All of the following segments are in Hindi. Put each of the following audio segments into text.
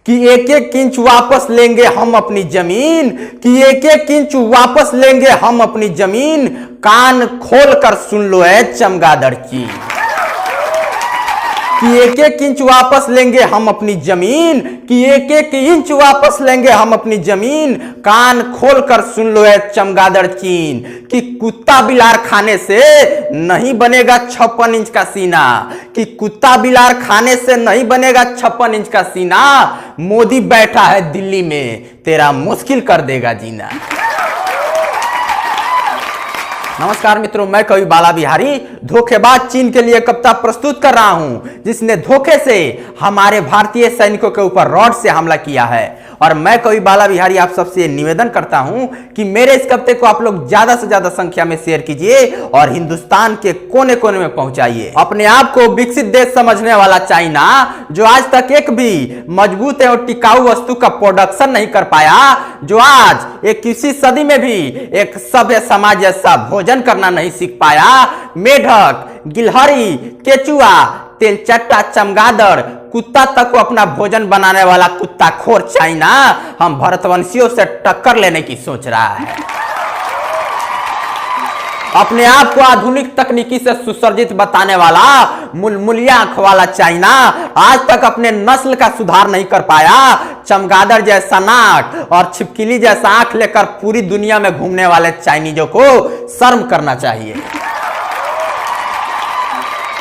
कि एक एक इंच वापस लेंगे हम अपनी जमीन, कि एक एक इंच वापस लेंगे हम अपनी जमीन, कान खोल कर सुन लो ऐ चमगादड़ चीन। कि एक एक इंच वापस लेंगे हम अपनी जमीन, कि एक एक इंच वापस लेंगे हम अपनी जमीन, कान खोल कर सुन लो है चमगादड़ चीन। कि कुत्ता बिलार खाने से नहीं बनेगा 56 इंच का सीना, कि कुत्ता बिलार खाने से नहीं बनेगा 56 इंच का सीना, मोदी बैठा है दिल्ली में, तेरा मुश्किल कर देगा जीना। नमस्कार मित्रों, मैं कवि बाला बिहारी धोखेबाज चीन के लिए कविता प्रस्तुत कर रहा हूं, जिसने धोखे से हमारे भारतीय सैनिकों के ऊपर रॉड से हमला किया है। और मैं कवि बाला बिहारी आप सबसे निवेदन करता हूं कि मेरे इस कविते को आप लोग ज्यादा से ज्यादा संख्या में शेयर कीजिए और हिंदुस्तान के कोने कोने में पहुंचाइए। अपने आप को विकसित देश समझने वाला चाइना, जो आज तक एक भी मजबूत एवं टिकाऊ वस्तु का प्रोडक्शन नहीं कर पाया, जो आज 21वीं सदी में भी एक सभ्य समाज जैसा भोजन करना नहीं सीख पाया, मेढक, गिलहरी, केचुआ, तेलचट्टा, चमगादड़, कुत्ता तक को अपना भोजन बनाने वाला कुत्ता खोर चाइना हम भारतवंशियों से टक्कर लेने की सोच रहा है। अपने आप को आधुनिक तकनीकी से सुसज्जित बताने वाला मुलमुलिया आंख वाला चाइना आज तक अपने नस्ल का सुधार नहीं कर पाया। चमगादड़ जैसा नाक और छिपकली जैसा आंख लेकर पूरी दुनिया में घूमने वाले चाइनीजों को शर्म करना चाहिए।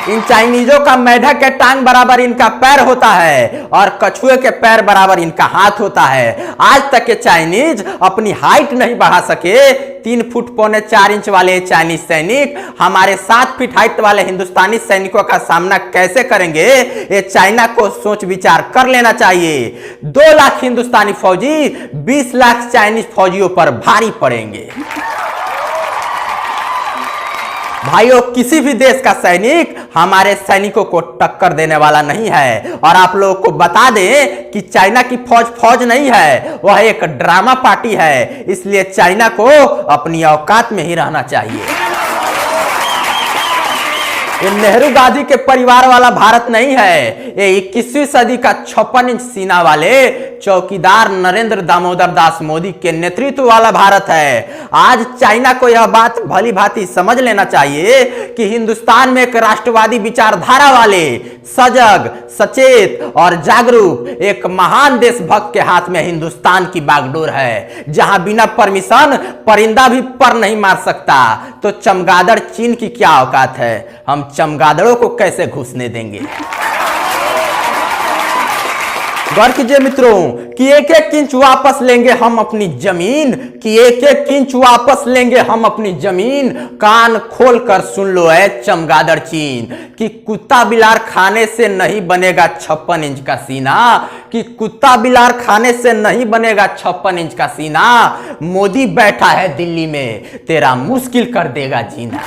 इन चाइनीजों का मेढक के टांग बराबर इनका पैर होता है और कछुए के पैर बराबर इनका हाथ होता है। आज तक के चाइनीज अपनी हाइट नहीं बढ़ा सके। 3 फुट पौने 4 इंच वाले चाइनीज सैनिक हमारे 7 फीट हाइट वाले हिंदुस्तानी सैनिकों का सामना कैसे करेंगे, ये चाइना को सोच विचार कर लेना चाहिए। 2 लाख हिंदुस्तानी फौजी 20 लाख चाइनीज फौजियों पर भारी पड़ेंगे। भाइयों, किसी भी देश का सैनिक हमारे सैनिकों को टक्कर देने वाला नहीं है। और आप लोगों को बता दें कि चाइना की फौज नहीं है, वह एक ड्रामा पार्टी है। इसलिए चाइना को अपनी औकात में ही रहना चाहिए। ये नेहरू गांधी के परिवार वाला भारत नहीं है, ये 21वीं सदी का 56 इंच सीना वाले चौकीदार नरेंद्र दामोदर दास मोदी के नेतृत्व वाला भारत है। आज चाइना को यह बात भली भांति समझ लेना चाहिए कि हिंदुस्तान में एक राष्ट्रवादी विचारधारा वाले, सजग, सचेत और जागरूक एक महान देशभक्त के हाथ में हिंदुस्तान की बागडोर है, जहां बिना परमिशन परिंदा भी पर नहीं मार सकता। तो चमगादड़ चीन की क्या औकात है, हम चमगादड़ों को कैसे घुसने देंगे। गौर कीजिए मित्रों कि एक एक इंच वापस लेंगे हम अपनी जमीन, कि एक एक इंच वापस लेंगे हम अपनी जमीन, कान खोल कर सुन लो ऐ चमगादड़ चीन। कि कुत्ता बिलार खाने से नहीं बनेगा 56 इंच का सीना, कि कुत्ता बिलार खाने से नहीं बनेगा 56 इंच का सीना, मोदी बैठा है दिल्ली में, तेरा मुश्किल कर देगा जीना।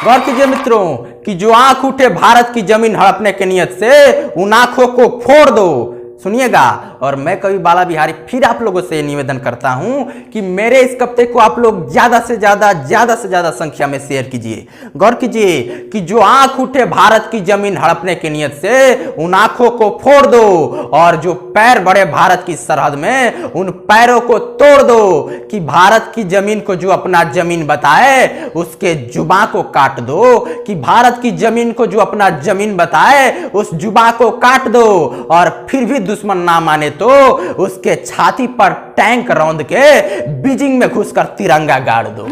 गौर कीजिए मित्रों कि जो आंख उठे भारत की जमीन हड़पने की नियत से, उन आंखों को फोड़ दो। सुनिएगा, और मैं कवि बाला बिहारी फिर आप लोगों से निवेदन करता हूं कि मेरे इस कविते को आप लोग ज्यादा से ज्यादा संख्या में शेयर कीजिए। गौर कीजिए कि जो आंख उठे भारत की जमीन हड़पने की नियत से, उन आंखों को फोड़ दो, और जो पैर बढ़े भारत की सरहद में, उन पैरों को तोड़ दो। कि भारत की जमीन को जो अपना जमीन बताए, उसके जुबां को काट दो। कि भारत की जमीन को जो अपना जमीन बताए, उस जुबां को काट दो। और फिर भी दुश्मन ना माने तो उसके छाती पर टैंक रौंद के बीजिंग में घुसकर तिरंगा गाड़ दो।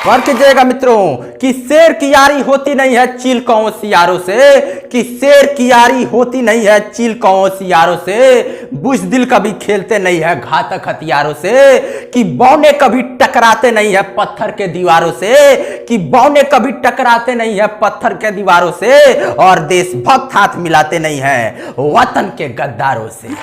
गौर कीजिएगा मित्रों कि शेर की यारी होती नहीं है चील कौओं सियारों से, कि शेर की यारी होती नहीं है चील कौओं सियारों से, बुज़दिल कभी खेलते नहीं है घातक हथियारों से, कि बौने कभी टकराते नहीं है पत्थर के दीवारों से, कि बौने कभी टकराते नहीं है पत्थर के दीवारों से, और देशभक्त हाथ मिलाते नहीं है वतन के गद्दारों से।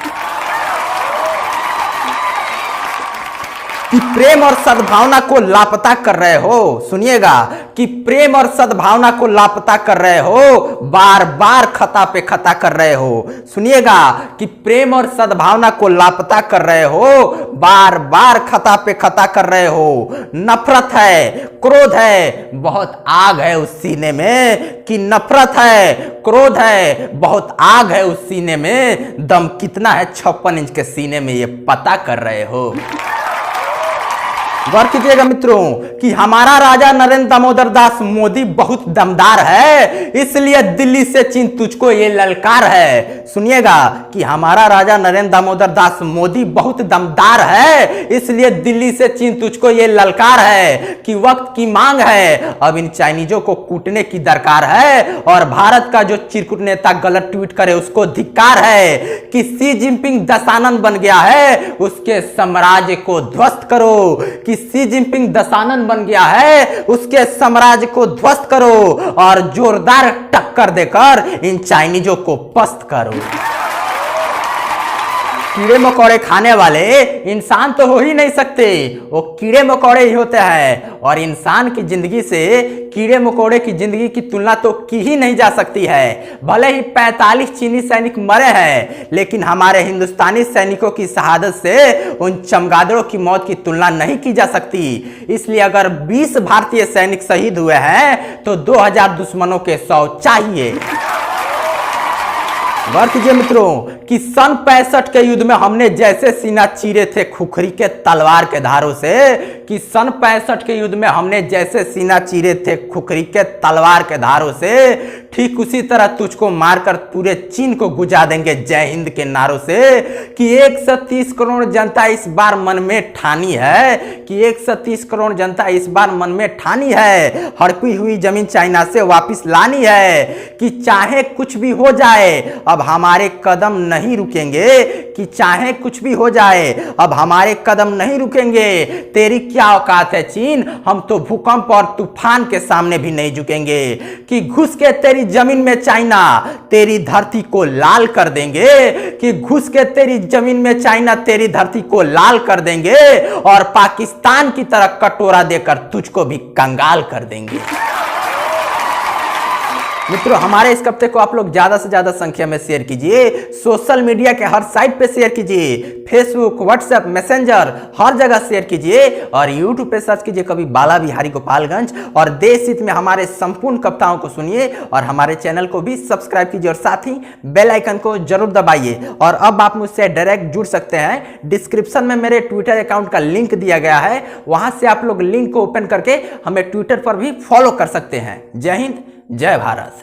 कि प्रेम और सद्भावना को लापता कर रहे हो। सुनिएगा कि प्रेम और सद्भावना को लापता कर रहे हो, बार बार खता पे खता कर रहे हो। सुनिएगा कि प्रेम और सद्भावना को लापता कर रहे हो, बार बार खता पे खता कर रहे हो। नफरत है, क्रोध है, बहुत आग है उस सीने में, कि नफरत है, क्रोध है, बहुत आग है उस सीने में। दम कितना है 56 इंच के सीने में, ये पता कर रहे हो। गौर कीजिएगा मित्रों कि हमारा राजा नरेंद्र दामोदर दास मोदी बहुत दमदार है, इसलिए दिल्ली से चीन तुझको ये ललकार है। सुनिएगा कि हमारा राजा नरेंद्र दामोदर दास मोदी बहुत दमदार है, इसलिए दिल्ली से चीन तुझको ये ललकार है कि वक्त की मांग है, अब इन चाइनीजों को कूटने की दरकार है। और भारत का जो चिरकुट नेता गलत ट्वीट करे उसको धिक्कार है कि शी जिनपिंग दशानन बन गया है, उसके साम्राज्य को ध्वस्त करो। कि शी जिनपिंग दशानन बन गया है, उसके साम्राज्य को ध्वस्त करो और जोरदार टक्कर देकर इन चाइनीजों को पस्त करो। कीड़े मकोड़े खाने वाले इंसान तो हो ही नहीं सकते, वो कीड़े मकोड़े ही होते हैं। और इंसान की जिंदगी से कीड़े मकोड़े की जिंदगी की तुलना तो की ही नहीं जा सकती है। भले ही 45 चीनी सैनिक मरे हैं, लेकिन हमारे हिंदुस्तानी सैनिकों की शहादत से उन चमगादड़ों की मौत की तुलना नहीं की जा सकती। इसलिए अगर 20 भारतीय सैनिक शहीद हुए हैं तो 2000 दुश्मनों के 100 चाहिए। गौर कीजिए मित्रों कि सन 65 के युद्ध में हमने जैसे सीना चीरे थे खुखरी के तलवार के धारों से, कि सन 65 के युद्ध में हमने जैसे सीना चीरे थे खुखरी के तलवार के धारों से, ठीक उसी तरह तुझको मारकर पूरे चीन को गुजा देंगे जय हिंद के नारों से। कि 130 करोड़ जनता इस बार मन में ठानी है, कि 130 करोड़ जनता इस बार मन में ठानी है, हड़पी हुई जमीन चाइना से वापस लानी है। कि चाहे कुछ भी हो जाए अब हमारे कदम नहीं रुकेंगे, कि चाहे कुछ भी हो जाए अब हमारे कदम नहीं रुकेंगे। तेरी क्या औकात है चीन, हम तो भूकंप और तूफान के सामने भी नहीं झुकेंगे। कि घुस के तेरी जमीन में चाइना तेरी धरती को लाल कर देंगे, कि घुस के तेरी जमीन में चाइना तेरी धरती को लाल कर देंगे और पाकिस्तान की तरह कटोरा देकर तुझको भी कंगाल कर देंगे। मित्रों हमारे इस कप्ते को आप लोग ज्यादा से ज्यादा संख्या में शेयर कीजिए, सोशल मीडिया के हर साइट पे शेयर कीजिए, फेसबुक, व्हाट्सएप, मैसेंजर हर जगह शेयर कीजिए और यूट्यूब पे सर्च कीजिए कवि बाला बिहारी गोपालगंज और देश हित में हमारे संपूर्ण कविताओं को सुनिए और हमारे चैनल को भी सब्सक्राइब कीजिए और साथ ही बेल आइकन को जरूर दबाइए। और अब आप मुझसे डायरेक्ट जुड़ सकते हैं, डिस्क्रिप्शन में मेरे ट्विटर अकाउंट का लिंक दिया गया है, वहां से आप लोग लिंक को ओपन करके हमें ट्विटर पर भी फॉलो कर सकते हैं। जय हिंद, जय भारत।